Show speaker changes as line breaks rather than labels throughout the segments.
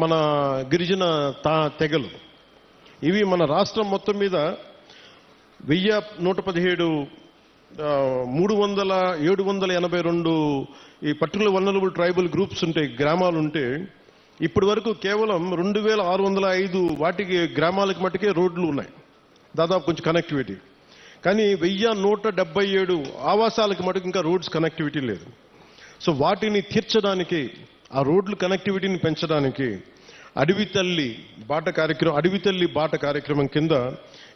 మన గిరిజన తెగలు. ఇవి మన రాష్ట్రం మొత్తం మీద 1117 782 ఈ పర్టికులర్ వల్నరబుల్ ట్రైబల్ గ్రూప్స్ ఉంటాయి, గ్రామాలు ఉంటే ఇప్పటి వరకు కేవలం 2605 వాటికి గ్రామాలకు మట్టుకే రోడ్లు ఉన్నాయి, దాదాపు కొంచెం కనెక్టివిటీ. కానీ 1177 ఆవాసాలకు మటుకు ఇంకా రోడ్స్ కనెక్టివిటీ లేదు. సో వాటిని తీర్చడానికి, ఆ రోడ్లు కనెక్టివిటీని పెంచడానికి అడవి తల్లి బాట కార్యక్రమం కింద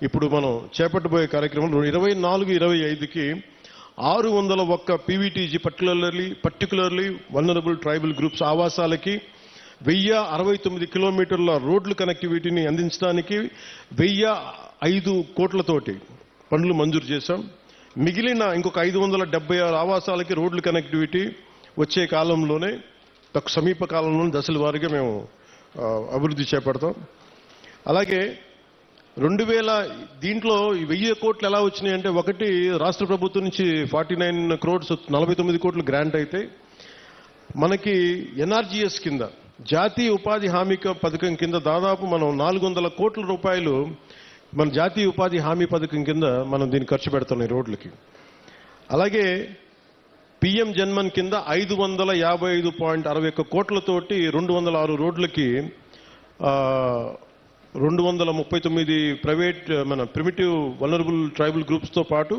ఇప్పుడు మనం చేపట్టబోయే కార్యక్రమం 24-25కి 601 PVTG particularly vulnerable tribal groups ఆవాసాలకి 1069 కిలోమీటర్ల రోడ్లు కనెక్టివిటీని అందించడానికి 1005 కోట్లతోటి పనులు మంజూరు చేశాం. మిగిలిన ఇంకొక 576 ఆవాసాలకి రోడ్లు కనెక్టివిటీ వచ్చే కాలంలోనే, సమీప కాలంలోనే దశల వారీగా మేము అభివృద్ధి చేపడతాం. అలాగే 2000 దీంట్లో 1000 కోట్లు ఎలా వచ్చినాయంటే, ఒకటి రాష్ట్ర ప్రభుత్వం నుంచి 49 crores 49 కోట్లు గ్రాంట్ అయితే, మనకి ఎన్ఆర్జీఎస్ కింద జాతీయ ఉపాధి హామీ పథకం కింద దాదాపు మనం 400 కోట్ల రూపాయలు మన జాతీయ ఉపాధి హామీ పథకం కింద మనం దీన్ని ఖర్చు పెడతాం ఈ రోడ్లకి. అలాగే పిఎం జన్మన్ కింద 555.61 కోట్లతోటి 206 రోడ్లకి 239 ప్రైవేట్ మన ప్రిమిటివ్ వల్నరబుల్ ట్రైబల్ గ్రూప్స్తో పాటు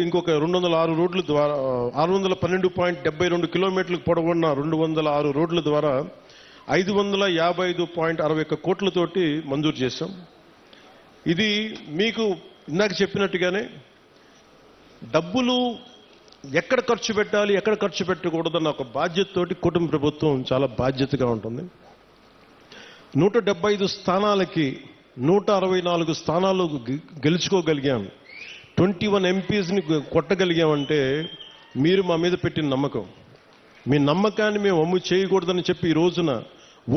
ఇంకొక 206 రోడ్ల ద్వారా 612.72 కిలోమీటర్లకు పొడవున్న 206 రోడ్ల ద్వారా 555.61 కోట్లతోటి మంజూరు చేశాం. ఇది మీకు ఇందాక చెప్పినట్టుగానే డబ్బులు ఎక్కడ ఖర్చు పెట్టాలి, ఎక్కడ ఖర్చు పెట్టకూడదన్న ఒక బాధ్యతతోటి కుటుంబ ప్రభుత్వం చాలా బాధ్యతగా ఉంటుంది. 175 స్థానాలకి 164 స్థానాలు గెలుచుకోగలిగాం. 21 ఎంపీస్ని కొట్టగలిగామంటే మీరు మా మీద పెట్టిన నమ్మకం. మీ నమ్మకాన్ని మేము అమ్ము చేయకూడదని చెప్పి ఈ రోజున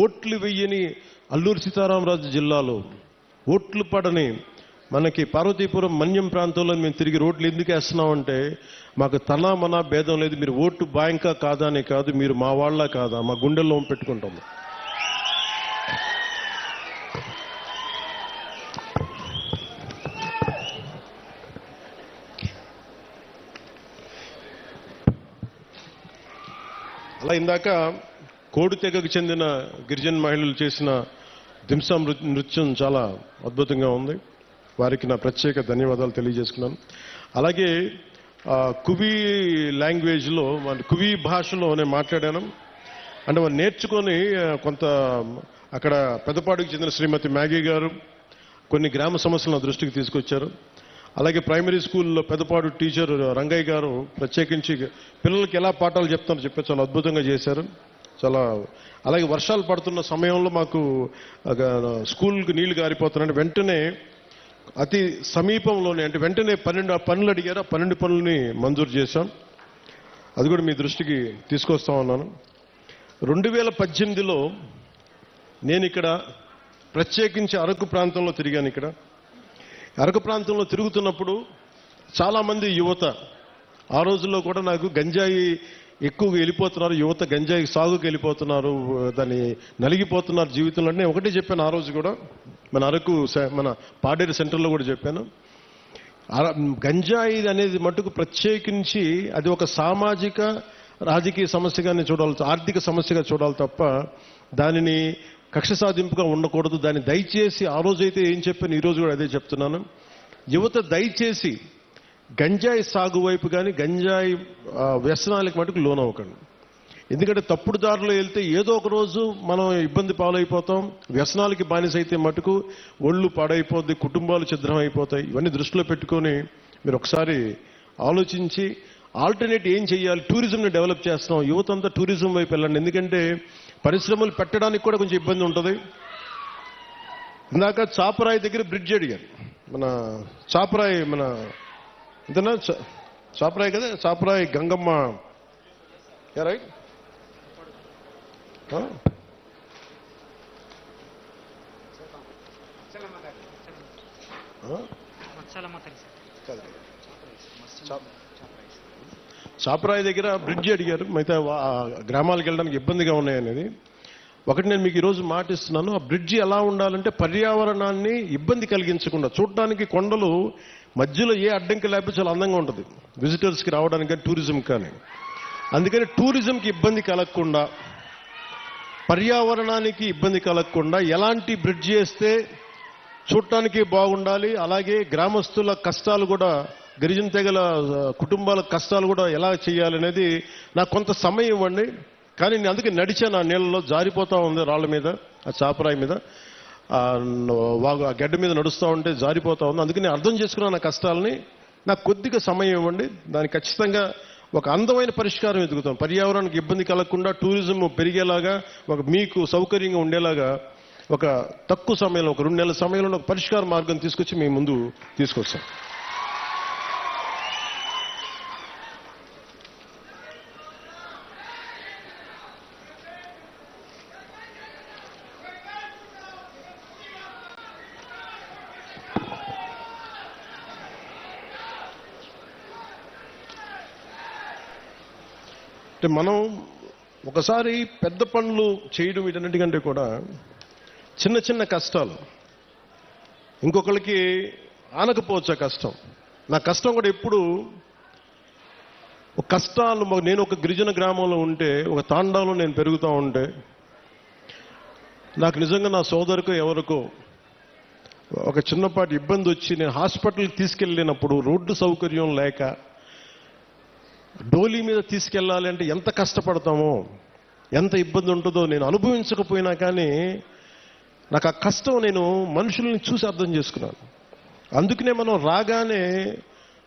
ఓట్లు వెయ్యని అల్లూరు సీతారామరాజు జిల్లాలో ఓట్లు పడని మనకి పార్వతీపురం మన్యం ప్రాంతంలో మేము తిరిగి రోడ్లు ఎందుకు వేస్తున్నామంటే, మాకు తనా మనా భేదం లేదు, మీరు ఓటు బ్యాంకా కాదా అనే కాదు, మీరు మా వాళ్ళ కాదా, మా గుండెల్లో పెట్టుకుంటాము. అలా ఇందాక కోడి తెగకు చెందిన గిరిజన మహిళలు చేసిన దింసా నృత్యం చాలా అద్భుతంగా ఉంది. వారికి నా ప్రత్యేక ధన్యవాదాలు తెలియజేసుకున్నాను. అలాగే కువి లాంగ్వేజ్లో, కువి భాషలో నేను మాట్లాడాను. అంటే వాళ్ళు నేర్చుకొని కొంత అక్కడ పెద్దపాడుకు చెందిన శ్రీమతి మ్యాగీ గారు కొన్ని గ్రామ సమస్యలను నా దృష్టికి తీసుకొచ్చారు. అలాగే ప్రైమరీ స్కూల్లో పెద్దపాడు టీచర్ రంగయ్య గారు ప్రత్యేకించి పిల్లలకి ఎలా పాఠాలు చెప్తారో చెప్పి చాలా అద్భుతంగా చేశారు. అలాగే వర్షాలు పడుతున్న సమయంలో మాకు స్కూల్కి నీళ్లు గారిపోతున్నాయంటే వెంటనే అతి సమీపంలోనే, అంటే వెంటనే 12 పనులు అడిగారు. 12 పనులని మంజూరు చేశాం. అది కూడా మీ దృష్టికి తీసుకొస్తా ఉన్నాను. 2018లో నేను ఇక్కడ ప్రత్యేకించి అరకు ప్రాంతంలో తిరిగాను. ఇక్కడ అరకు ప్రాంతంలో తిరుగుతున్నప్పుడు చాలామంది యువత, ఆ రోజుల్లో కూడా నాకు గంజాయి ఎక్కువగా వెళ్ళిపోతున్నారు, యువత గంజాయి సాగుకి వెళ్ళిపోతున్నారు, దాన్ని నలిగిపోతున్నారు జీవితంలో. నేను ఒకటే చెప్పాను ఆ రోజు కూడా, మన అరకు మన పాడేరు సెంటర్లో కూడా చెప్పాను. గంజాయి అనేది మటుకు ప్రత్యేకించి అది ఒక సామాజిక రాజకీయ సమస్యగానే చూడాలి, ఆర్థిక సమస్యగా చూడాలి తప్ప దానిని కక్ష సాధింపుగా ఉండకూడదు. దాన్ని దయచేసి ఆ రోజైతే ఏం చెప్పాను, ఈరోజు కూడా అదే చెప్తున్నాను. యువత దయచేసి గంజాయి సాగు వైపు కానీ గంజాయి వ్యసనాలకు మటుకు లోనవ్వకండి. ఎందుకంటే తప్పుడు దారిలో వెళ్తే ఏదో ఒక రోజు మనం ఇబ్బంది పాలైపోతాం. వ్యసనాలకి బానిసైతే మటుకు ఒళ్ళు పాడైపోద్ది, కుటుంబాలు ఛిద్రమైపోతాయి. ఇవన్నీ దృష్టిలో పెట్టుకొని మీరు ఒకసారి ఆలోచించి ఆల్టర్నేట్ ఏం చేయాలి. టూరిజంని డెవలప్ చేస్తున్నాం, యువత అంతా టూరిజం వైపు వెళ్ళండి. ఎందుకంటే పరిశ్రమలు పెట్టడానికి కూడా కొంచెం ఇబ్బంది ఉంటుంది. ఇందాక చాపరాయి దగ్గర బ్రిడ్జ్ అడిగారు. మన చాపరాయి మన ఇంతనా చాపరాయి కదా, చాపరాయి గంగమ్మ రైట్. చాపరాయి దగ్గర బ్రిడ్జ్ అడిగారు. మిగతా గ్రామాలకు వెళ్ళడానికి ఇబ్బందిగా ఉన్నాయనేది. ఒకటి నేను మీకు ఈరోజు మాటిస్తున్నాను, ఆ బ్రిడ్జి ఎలా ఉండాలంటే పర్యావరణాన్ని ఇబ్బంది కలిగించకుండా, చూడటానికి కొండలు మధ్యలో ఏ అడ్డంకి లేకపోతే చాలా అందంగా ఉంటుంది విజిటర్స్కి రావడానికి కానీ టూరిజం కానీ. అందుకని టూరిజంకి ఇబ్బంది కలగకుండా, పర్యావరణానికి ఇబ్బంది కలగకుండా ఎలాంటి బ్రిడ్జి వేస్తే చూడటానికి బాగుండాలి, అలాగే గ్రామస్తుల కష్టాలు కూడా, గిరిజన తెగల కుటుంబాల కష్టాలు కూడా ఎలా చేయాలనేది నాకు కొంత సమయం ఇవ్వండి. కానీ నేను అందుకే నడిచాను, ఆ నీళ్ళలో జారిపోతూ ఉంది, రాళ్ళ మీద, ఆ చాపరాయి మీద, ఆ గడ్డ మీద నడుస్తూ ఉంటే జారిపోతూ ఉంది. అందుకే నేను అర్థం చేసుకున్నాను నా కష్టాలని. నాకు కొద్దిగా సమయం ఇవ్వండి, దానికి ఖచ్చితంగా ఒక అందమైన పరిష్కారం ఎదుగుతాం. పర్యావరణానికి ఇబ్బంది కలగకుండా, టూరిజం పెరిగేలాగా, ఒక మీకు సౌకర్యంగా ఉండేలాగా ఒక తక్కువ సమయంలో, ఒక 2 నెలల సమయంలో ఒక పరిష్కార మార్గం తీసుకొచ్చి మీ ముందు తీసుకొస్తాం. అంటే మనం ఒకసారి పెద్ద పనులు చేయడం వీటన్నిటికంటే కూడా చిన్న చిన్న కష్టాలు, ఇంకొకరికి ఆనకపోవచ్చు ఆ కష్టం. నా కష్టం కూడా ఎప్పుడు ఒక కష్టాలు, నేను ఒక గిరిజన గ్రామంలో ఉంటే, ఒక తాండాలో నేను పెరుగుతూ ఉంటే, నాకు నిజంగా నా సోదరుకో ఎవరికో ఒక చిన్నపాటి ఇబ్బంది వచ్చి నేను హాస్పిటల్కి తీసుకెళ్ళినప్పుడు రోడ్డు సౌకర్యం లేక డోలీ మీద తీసుకెళ్ళాలి అంటే ఎంత కష్టపడతామో, ఎంత ఇబ్బంది ఉంటుందో నేను అనుభవించకపోయినా కానీ నాకు ఆ కష్టం నేను మనుషుల్ని చూసి అర్థం చేసుకున్నాను. అందుకనే మనం రాగానే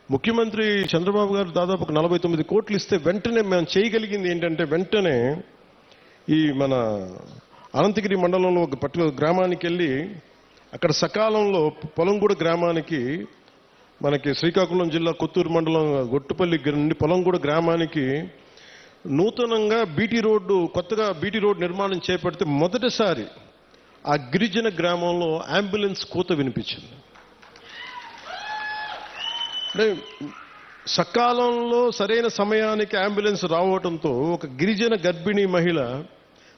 ముఖ్యమంత్రి చంద్రబాబు గారు దాదాపు 49 కోట్లు ఇస్తే వెంటనే మేము చేయగలిగింది ఏంటంటే, వెంటనే ఈ మన అనంతగిరి మండలంలో ఒక పర్టికులర్ గ్రామానికి వెళ్ళి అక్కడ సకాలంలో పొలంగూడ గ్రామానికి, మనకి శ్రీకాకుళం జిల్లా కొత్తూరు మండలం గొట్టుపల్లి నుండి పొలంగూడ గ్రామానికి నూతనంగా బీటీ రోడ్డు, కొత్తగా బీటీ రోడ్డు నిర్మాణం చేపడితే మొదటిసారి ఆ గిరిజన గ్రామంలో అంబులెన్స్ కూత వినిపించింది. అంటే సకాలంలో సరైన సమయానికి అంబులెన్స్ రావడంతో ఒక గిరిజన గర్భిణీ మహిళ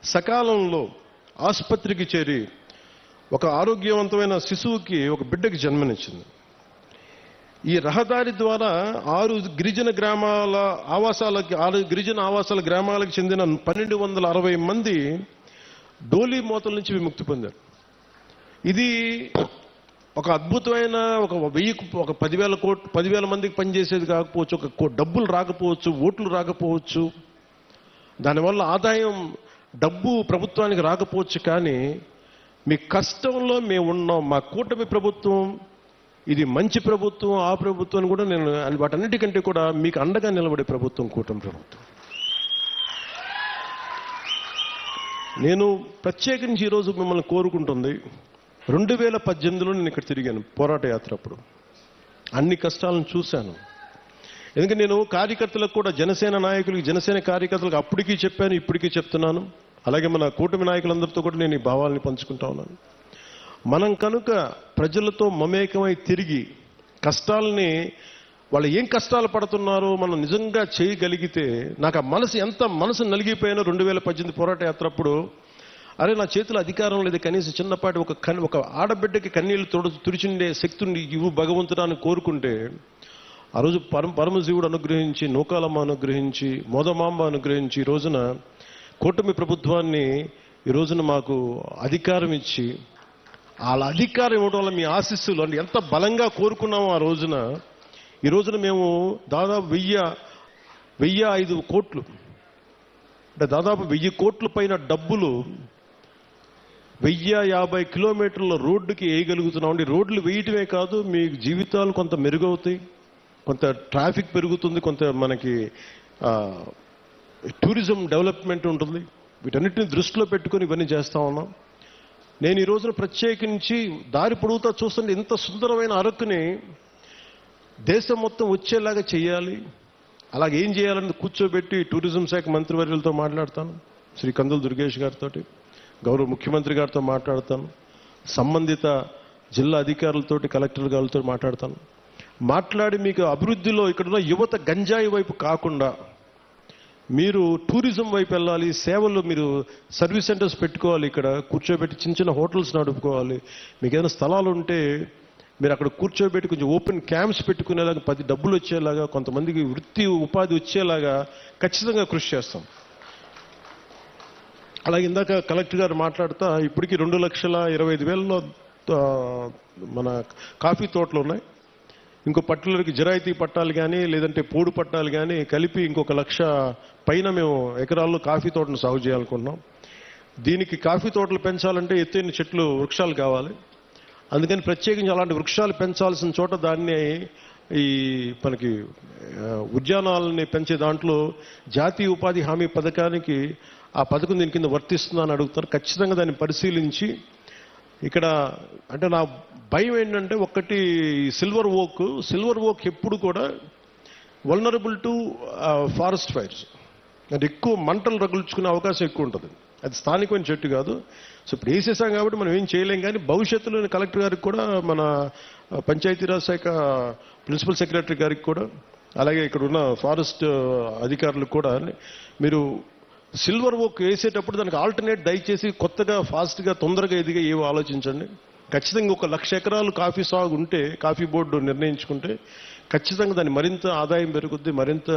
సకాలంలో ఆసుపత్రికి చేరి ఒక ఆరోగ్యవంతమైన శిశువుకి, ఒక బిడ్డకి జన్మనిచ్చింది. ఈ రహదారి ద్వారా 6 గిరిజన ఆవాసాల గ్రామాలకు చెందిన 1260 మంది డోలీ మోతల నుంచి విముక్తి పొందారు. ఇది ఒక అద్భుతమైన, ఒక 10,000 మందికి పనిచేసేది కాకపోవచ్చు, ఒక డబ్బులు రాకపోవచ్చు, ఓట్లు రాకపోవచ్చు, దానివల్ల ఆదాయం, డబ్బు ప్రభుత్వానికి రాకపోవచ్చు, కానీ మీ కష్టంలో మేము ఉన్నాం. మా కూటమి ప్రభుత్వం ఇది మంచి ప్రభుత్వం, ఆ ప్రభుత్వాన్ని కూడా నేను వాటన్నిటికంటే కూడా మీకు అండగా నిలబడే ప్రభుత్వం కూటమి ప్రభుత్వం. నేను ప్రత్యేకించి ఈరోజు మిమ్మల్ని కోరుకుంటుంది, 2018లో నేను ఇక్కడ తిరిగాను పోరాట యాత్ర. అప్పుడు అన్ని కష్టాలను చూశాను. ఎందుకంటే నేను కార్యకర్తలకు కూడా, జనసేన నాయకులకి, జనసేన కార్యకర్తలకు అప్పటికీ చెప్పాను, ఇప్పటికీ చెప్తున్నాను. అలాగే మన కూటమి నాయకులందరితో కూడా నేను ఈ భావాల్ని పంచుకుంటా ఉన్నాను. మనం కనుక ప్రజలతో మమేకమై తిరిగి కష్టాలని, వాళ్ళు ఏం కష్టాలు పడుతున్నారో మనం నిజంగా చేయగలిగితే, నాకు ఆ మనసు నలిగిపోయాను 2018 పోరాట యాత్ర అప్పుడు. అరే, నా చేతిలో అధికారం లేదు, కనీసం చిన్నపాటి ఒక ఆడబిడ్డకి కన్నీళ్లు తుడిచిండే శక్తిని ఇవ్వు భగవంతుడాన్ని కోరుకుంటే, ఆ రోజు పరమశివుడు అనుగ్రహించి, నూకాలమ్మ అనుగ్రహించి, మోదమాంబ అనుగ్రహించి, ఈ రోజున కూటమి ప్రభుత్వాన్ని, ఈ రోజున మాకు అధికారం ఇచ్చి, వాళ్ళ అధికారం ఇవ్వడం వల్ల మీ ఆశీస్సులు అంటే ఎంత బలంగా కోరుకున్నామో ఆ రోజున, ఈ రోజున మేము దాదాపు 1,005 కోట్లు, అంటే దాదాపు 1000 కోట్ల పైన డబ్బులు 1050 కిలోమీటర్ల రోడ్డుకి వేయగలుగుతున్నాం. రోడ్లు వేయటమే కాదు, మీ జీవితాలు కొంత మెరుగవుతాయి, కొంత ట్రాఫిక్ పెరుగుతుంది, కొంత మనకి టూరిజం డెవలప్మెంట్ ఉంటుంది. వీటన్నిటిని దృష్టిలో పెట్టుకుని ఇవన్నీ చేస్తా ఉన్నాం. నేను ఈ రోజున ప్రత్యేకించి దారి పొడుగుతా చూస్తుంటే, ఇంత సుందరమైన అరకుని దేశం మొత్తం వచ్చేలాగా చేయాలి. అలాగే ఏం చేయాలని కూర్చోబెట్టి టూరిజం శాఖ మంత్రివర్యులతో మాట్లాడతాను, శ్రీ కందుల దుర్గేష్ గారితో, గౌరవ ముఖ్యమంత్రి గారితో మాట్లాడతాను, సంబంధిత జిల్లా అధికారులతోటి, కలెక్టర్ గారితో మాట్లాడి మీకు అభివృద్ధిలో ఇక్కడున్న యువత గంజాయి వైపు కాకుండా మీరు టూరిజం వైపు వెళ్ళాలి, సేవలు మీరు సర్వీస్ సెంటర్స్ పెట్టుకోవాలి, ఇక్కడ కూర్చోబెట్టి చిన్న చిన్న హోటల్స్ నడుపుకోవాలి. మీకు ఏదైనా స్థలాలు ఉంటే మీరు అక్కడ కూర్చోబెట్టి కొంచెం ఓపెన్ క్యాంప్స్ పెట్టుకునేలాగా, 10 డబ్బులు వచ్చేలాగా, కొంతమందికి వృత్తి ఉపాధి వచ్చేలాగా ఖచ్చితంగా కృషి చేస్తాం. అలాగే ఇందాక కలెక్టర్ గారు మాట్లాడుతా ఇప్పటికీ 2,25,000లో మన కాఫీ తోటలు ఉన్నాయి. ఇంకో పట్టులకి జిరాయితీ పట్టాలు కానీ లేదంటే పోడు పట్టాలు కానీ కలిపి ఇంకొక 1,00,000 పైన మేము ఎకరాల్లో కాఫీ తోటను సాగు చేయాలనుకుంటున్నాం. దీనికి కాఫీ తోటలు పెంచాలంటే ఎత్తైన చెట్లు, వృక్షాలు కావాలి. అందుకని ప్రత్యేకించి అలాంటి వృక్షాలు పెంచాల్సిన చోట దాన్ని ఈ మనకి ఉద్యానాలని పెంచే దాంట్లో జాతీయ ఉపాధి హామీ పథకానికి ఆ పథకం దీని కింద వర్తిస్తుందని అడుగుతారు. ఖచ్చితంగా దాన్ని పరిశీలించి ఇక్కడ అంటే నా భయం ఏంటంటే ఒకటి సిల్వర్ ఓక్ ఎప్పుడు కూడా వల్నరబుల్ టు ఫారెస్ట్ ఫైర్స్, అంటే ఎక్కువ మంటలు రగుల్చుకునే అవకాశం ఎక్కువ ఉంటుంది. అది స్థానికమైన చెట్టు కాదు. సో ఇప్పుడు వేసేసాం కాబట్టి మనం ఏం చేయలేం. కానీ భవిష్యత్తులో కలెక్టర్ గారికి కూడా, మన పంచాయతీరాజ్ శాఖ ప్రిన్సిపల్ సెక్రటరీ గారికి కూడా, అలాగే ఇక్కడ ఉన్న ఫారెస్ట్ అధికారులకు కూడా మీరు సిల్వర్ ఓక్ వేసేటప్పుడు దానికి ఆల్టర్నేట్ దయచేసి కొత్తగా ఫాస్ట్గా తొందరగా ఎదిగా ఏవో ఆలోచించండి. ఖచ్చితంగా 1,00,000 ఎకరాలు కాఫీ సాగు ఉంటే, కాఫీ బోర్డు నిర్ణయించుకుంటే ఖచ్చితంగా దాన్ని మరింత ఆదాయం పెరుగుద్ది, మరింత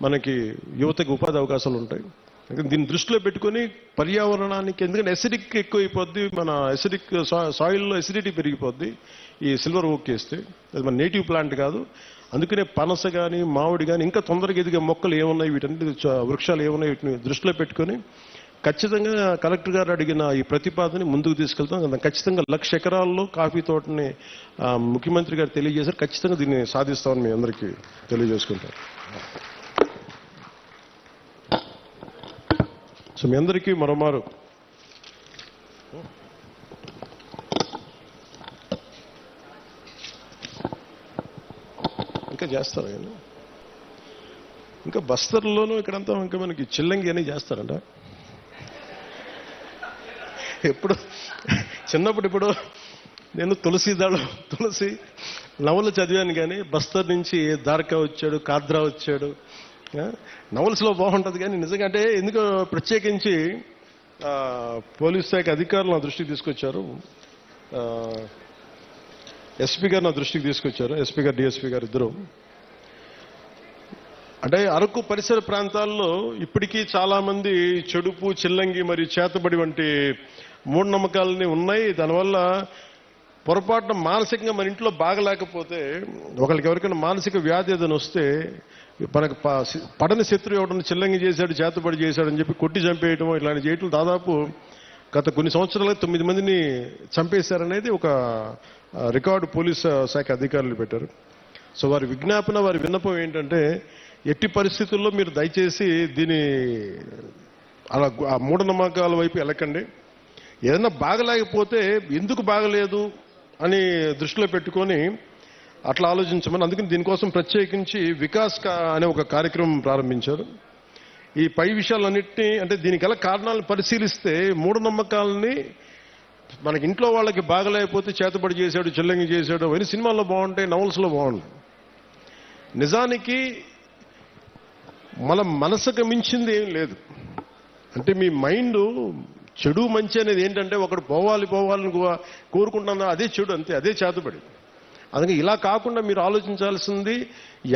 మనకి యువతకి ఉపాధి అవకాశాలు ఉంటాయి. దీన్ని దృష్టిలో పెట్టుకొని పర్యావరణానికి, ఎందుకంటే ఎసిడిక్ ఎక్కువైపోద్ది, మన ఎసిడిక్ సాయిల్లో ఎసిడిటీ పెరిగిపోద్ది ఈ సిల్వర్ ఓక్ వేస్తే. అది మన నేటివ్ ప్లాంట్ కాదు. అందుకనే పనస కానీ మామిడి కానీ ఇంకా తొందరగా ఎదిగే మొక్కలు ఏమున్నాయి, వీటన్నిటి వృక్షాలు ఏమున్నాయి, వీటిని దృష్టిలో పెట్టుకొని ఖచ్చితంగా కలెక్టర్ గారు అడిగిన ఈ ప్రతిపాదనని ముందుకు తీసుకెళ్తాం. ఖచ్చితంగా 1,00,000 ఎకరాల్లో కాఫీ తోటని ముఖ్యమంత్రి గారు తెలియజేశారు. ఖచ్చితంగా దీన్ని సాధిస్తామని మీ అందరికీ తెలియజేసుకుంటాం. సో మీ అందరికీ మరోమారు ఇంకా చేస్తారు. ఇంకా బస్తర్లోనూ ఇక్కడంతా ఇంకా మనకి చిల్లంగి అని చేస్తారంట. ఎప్పుడు చిన్నప్పుడు ఇప్పుడు నేను తులసి నవలు చదివాను, కానీ బస్తర్ నుంచి దార్కా వచ్చాడు, కాద్రా వచ్చాడు. నవల్స్లో బాగుంటుంది. కానీ నిజంగా అంటే ఎందుకో ప్రత్యేకించి పోలీస్ శాఖ అధికారులు నా దృష్టికి తీసుకొచ్చారు, ఎస్పీ గారు నా దృష్టికి తీసుకొచ్చారు, ఎస్పీ గారు డిఎస్పీ గారు ఇద్దరు. అంటే అరకు పరిసర ప్రాంతాల్లో ఇప్పటికీ చాలా మంది చెడుపు, చిల్లంగి మరియు చేతబడి వంటి మూఢనమ్మకాలని ఉన్నాయి. దానివల్ల పొరపాటున మానసికంగా మన ఇంట్లో బాగలేకపోతే, ఒకరికి ఎవరికైనా మానసిక వ్యాధి ఏదైనా వస్తే, మనకు పడని శత్రువు ఎవడన్నా చిల్లంగి చేశాడు, చేతబడి చేశాడని చెప్పి కొట్టి చంపేయటం, ఇలాంటి చేయటం దాదాపు గత కొన్ని సంవత్సరాలుగా 9 మందిని చంపేశారనేది ఒక రికార్డు పోలీస్ శాఖ అధికారులు పెట్టారు. సో వారి విజ్ఞాపన, వారి విన్నపం ఏంటంటే, ఎట్టి పరిస్థితుల్లో మీరు దయచేసి దీని అలా ఆ మూఢనమ్మకాల వైపు వెళ్ళకండి. ఏదైనా బాగలేకపోతే ఎందుకు బాగలేదు అని దృష్టిలో పెట్టుకొని అట్లా ఆలోచించమని. అందుకని దీనికోసం ప్రత్యేకించి వికాస్ అనే ఒక కార్యక్రమం ప్రారంభించారు. ఈ పై విషయాలన్నింటినీ, అంటే దీనికి గల కారణాలను పరిశీలిస్తే మూఢనమ్మకాలని, మనకి ఇంట్లో వాళ్ళకి బాగలేకపోతే చేతబడి చేశాడు, చిల్లంగి చేశాడు అవన్నీ సినిమాల్లో బాగుంటాయి, నవల్స్లో బాగుంటాయి. నిజానికి మన మనసుకు మించింది ఏం లేదు. అంటే మీ మైండ్ చెడు మంచి అనేది ఏంటంటే, ఒకడు పోవాలని కోరుకుంటున్నా అదే చెడు, అంతే, అదే చేతబడి. అందుకే ఇలా కాకుండా మీరు ఆలోచించాల్సింది,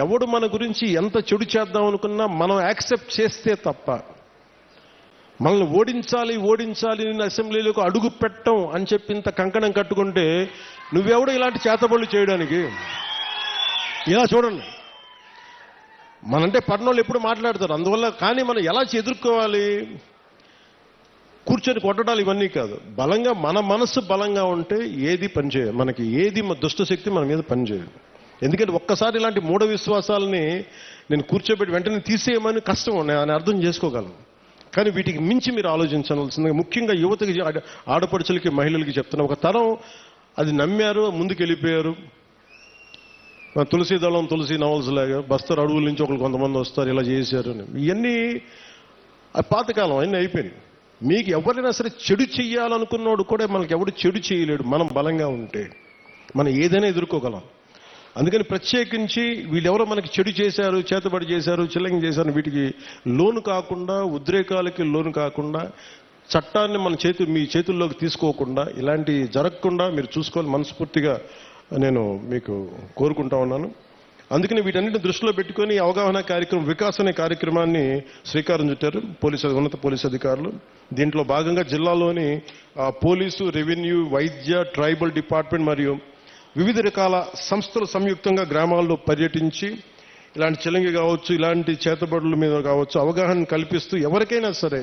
ఎవడు మన గురించి ఎంత చెడు చేద్దాం అనుకున్నా మనం యాక్సెప్ట్ చేస్తే తప్ప, మనల్ని ఓడించాలి నేను అసెంబ్లీలోకి అడుగు పెట్టం అని చెప్పి ఇంత కంకణం కట్టుకుంటే నువ్వెవడో ఇలాంటి చేతబడులు చేయడానికి? ఇలా చూడండి, మనంటే పట్టణంలో ఎప్పుడు మాట్లాడతారు. అందువల్ల కానీ మనం ఎలా ఎదుర్కోవాలి? కూర్చొని కొట్టడాలు ఇవన్నీ కాదు. బలంగా మన మనసు బలంగా ఉంటే ఏది పనిచేయదు, మనకి ఏది దుష్టశక్తి మన మీద పనిచేయదు. ఎందుకంటే ఒక్కసారి ఇలాంటి మూఢ విశ్వాసాలని నేను కూర్చోబెట్టి వెంటనే తీసేయమని కష్టం, నేను అర్థం చేసుకోగలను. కానీ వీటికి మించి మీరు ఆలోచించాల్సిందిగా ముఖ్యంగా యువతకి, ఆడపడుచులకి, మహిళలకి చెప్తున్నా. ఒక తరం అది నమ్మారు, ముందుకు వెళ్ళిపోయారు. తులసి దళం, తులసి నవల్స్ లాగా బస్తర్ అడవుల నుంచి ఒకరు కొంతమంది వస్తారు, ఇలా చేశారు అని. ఇవన్నీ పాతకాలం, అన్నీ అయిపోయినాయి. మీకు ఎవరైనా సరే చెడు చెయ్యాలనుకున్నాడు కూడా మనకి ఎవడు చెడు చేయలేడు, మనం బలంగా ఉంటే మనం ఏదైనా ఎదుర్కోగలం. అందుకని ప్రత్యేకించి వీళ్ళెవరో మనకి చెడు చేశారు, చేతబడి చేశారు, చిల్లంగి చేశారు, వీటికి లోను కాకుండా, ఉద్రేకాలకి లోను కాకుండా, చట్టాన్ని మీ చేతుల్లోకి తీసుకోకుండా, ఇలాంటి జరగకుండా మీరు చూసుకోవాలి మనస్ఫూర్తిగా నేను మీకు కోరుకుంటా ఉన్నాను. అందుకని వీటన్నిటిని దృష్టిలో పెట్టుకొని అవగాహన కార్యక్రమం, వికాస్ అనే కార్యక్రమాన్ని శ్రీకారం చుట్టారు ఉన్నత పోలీసు అధికారులు. దీంట్లో భాగంగా జిల్లాలోని పోలీసు, రెవెన్యూ, వైద్య, ట్రైబల్ డిపార్ట్మెంట్ మరియు వివిధ రకాల సంస్థలు సంయుక్తంగా గ్రామాల్లో పర్యటించి ఇలాంటి చిలంగి కావచ్చు, ఇలాంటి చేతబడుల మీద కావచ్చు అవగాహన కల్పిస్తూ ఎవరికైనా సరే